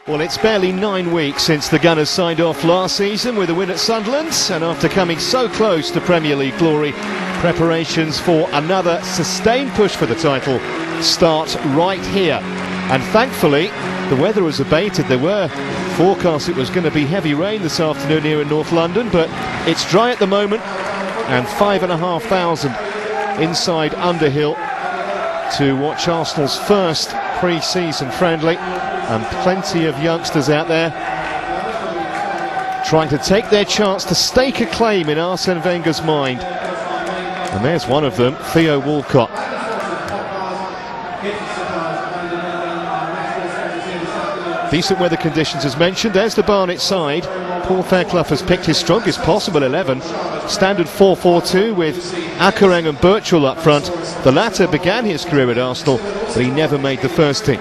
Well, it's barely 9 weeks since the Gunners signed off last season with a win at Sunderland, and after coming so close to Premier League glory, preparations for another sustained push for the title start right here. And thankfully, the weather has abated. There were forecasts it was going to be heavy rain this afternoon here in North London, but it's dry at the moment, and 5,500 inside Underhill to watch Arsenal's first pre-season friendly, and plenty of youngsters out there trying to take their chance to stake a claim in Arsene Wenger's mind. And there's one of them, Theo Walcott. Decent weather conditions as mentioned. There's the Barnet side. Paul Fairclough has picked his strongest possible 11. Standard 4-4-2 with Akkerang and Birchall up front. The latter began his career at Arsenal, but he never made the first team.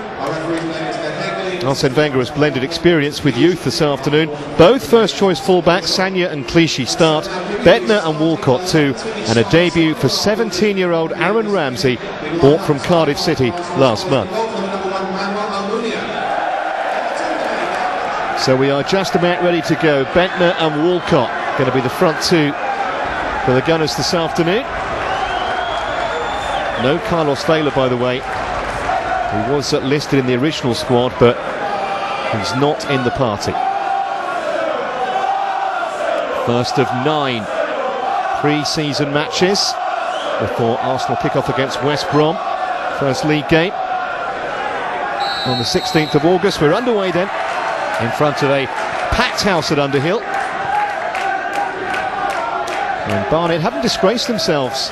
Arsene Wenger has blended experience with youth this afternoon. Both first-choice fullbacks, Sagna and Clichy, start. Bettner and Walcott too, and a debut for 17-year-old Aaron Ramsey, bought from Cardiff City last month. So we are just about ready to go. Bettner and Walcott going to be the front two for the Gunners this afternoon. No Carlos Vela, by the way. He was listed in the original squad, but he's not in the party. First of 9 pre-season matches before Arsenal kick off against West Brom. First league game on the 16th of August. We're underway then, in front of a packed house at Underhill. And Barnet haven't disgraced themselves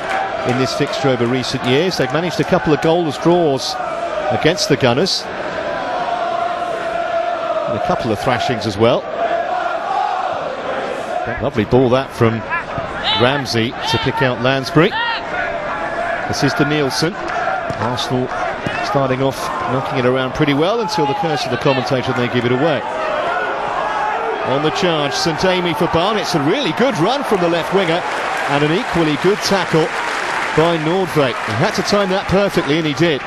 in this fixture over recent years. They've managed a couple of goalless draws against the Gunners, and a couple of thrashings as well. Lovely ball that from Ramsey to pick out Lansbury. This is to Nielsen. Arsenal starting off knocking it around pretty well until the curse of the commentator, and they give it away. On the charge, St Amy for Barnet. It's a really good run from the left winger, and an equally good tackle by Nordvik. He had to time that perfectly, and he did.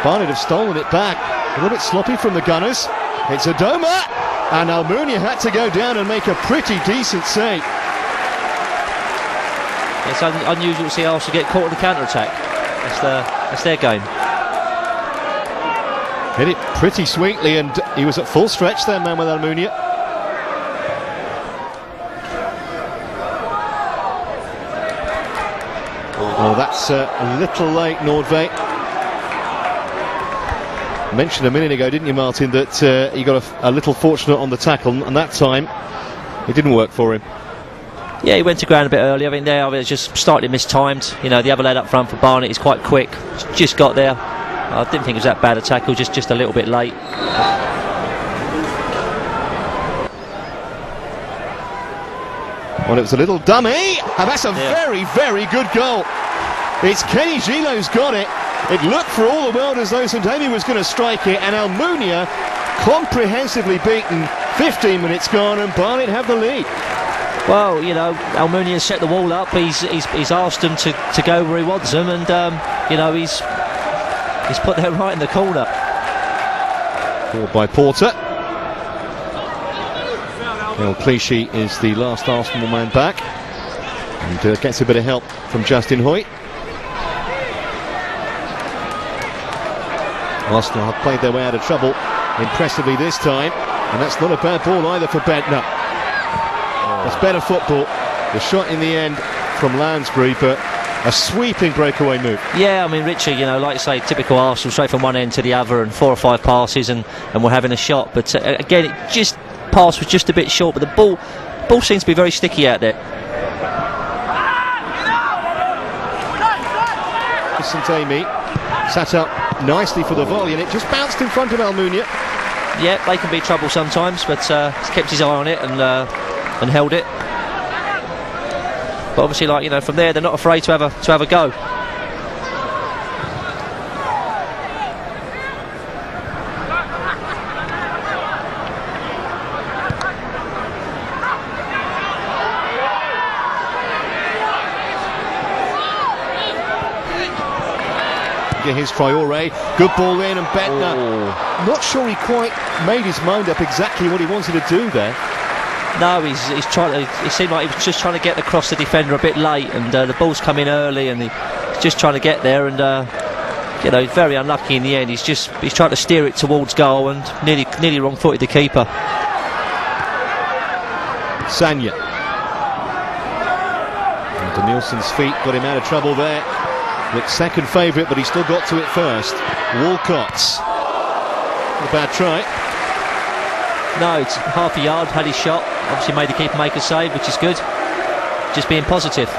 Barnet have stolen it back. A little bit sloppy from the Gunners. It's Adoma, and Almunia had to go down and make a pretty decent save. It's unusual to see Arsenal get caught in the counter-attack. That's their game. Hit it pretty sweetly, and he was at full stretch there, Manuel Almunia. Oh, that's a little late, Nordvik. Mentioned a minute ago, didn't you, Martin, that he got a little fortunate on the tackle, and that time it didn't work for him. Yeah, he went to ground a bit early. I think there it was just slightly mistimed. You know, the other lad up front for Barnet is quite quick. Just got there. I didn't think it was that bad a tackle, just a little bit late. Well, it was a little dummy, and that's a very, very good goal. It's Kenny Gilo's got it. It looked for all the world as though St Amy was going to strike it, and Almunia comprehensively beaten. 15 minutes gone, and Barnet have the lead. Well, you know, Almunia set the wall up. He's asked them to go where he wants them, and you know, he's put them right in the corner. Ball by Porter. Well, Clichy is the last Arsenal man back, and gets a bit of help from Justin Hoyt. Arsenal have played their way out of trouble impressively this time, and that's not a bad ball either for Bettner. That's better football. The shot in the end from Lansbury, but a sweeping breakaway move. Yeah, I mean, Richie, you know, like you say, typical Arsenal, straight from one end to the other, and 4 or 5 passes, and we're having a shot. But again, it just pass was just a bit short, but the ball seems to be very sticky out there. St Amy sat up nicely for the volley, and it just bounced in front of Almunia. Yeah, they can be trouble sometimes, but he's kept his eye on it and held it. But obviously, like, you know, from there they're not afraid to have a go. Edgar, his Traore. Good ball in, and Bentner. Not sure he quite made his mind up exactly what he wanted to do there. No, he's trying to. It seemed like he was just trying to get across the defender a bit late, and the ball's come in early, and he's just trying to get there, and you know, very unlucky in the end. He's trying to steer it towards goal, and nearly wrong-footed the keeper. Sanya. And Nielsen's feet got him out of trouble there. Looked second favourite, but he still got to it first. Walcott's. Not a bad try. No, it's half a yard, had his shot. Obviously made the keeper make a save, which is good. Just being positive.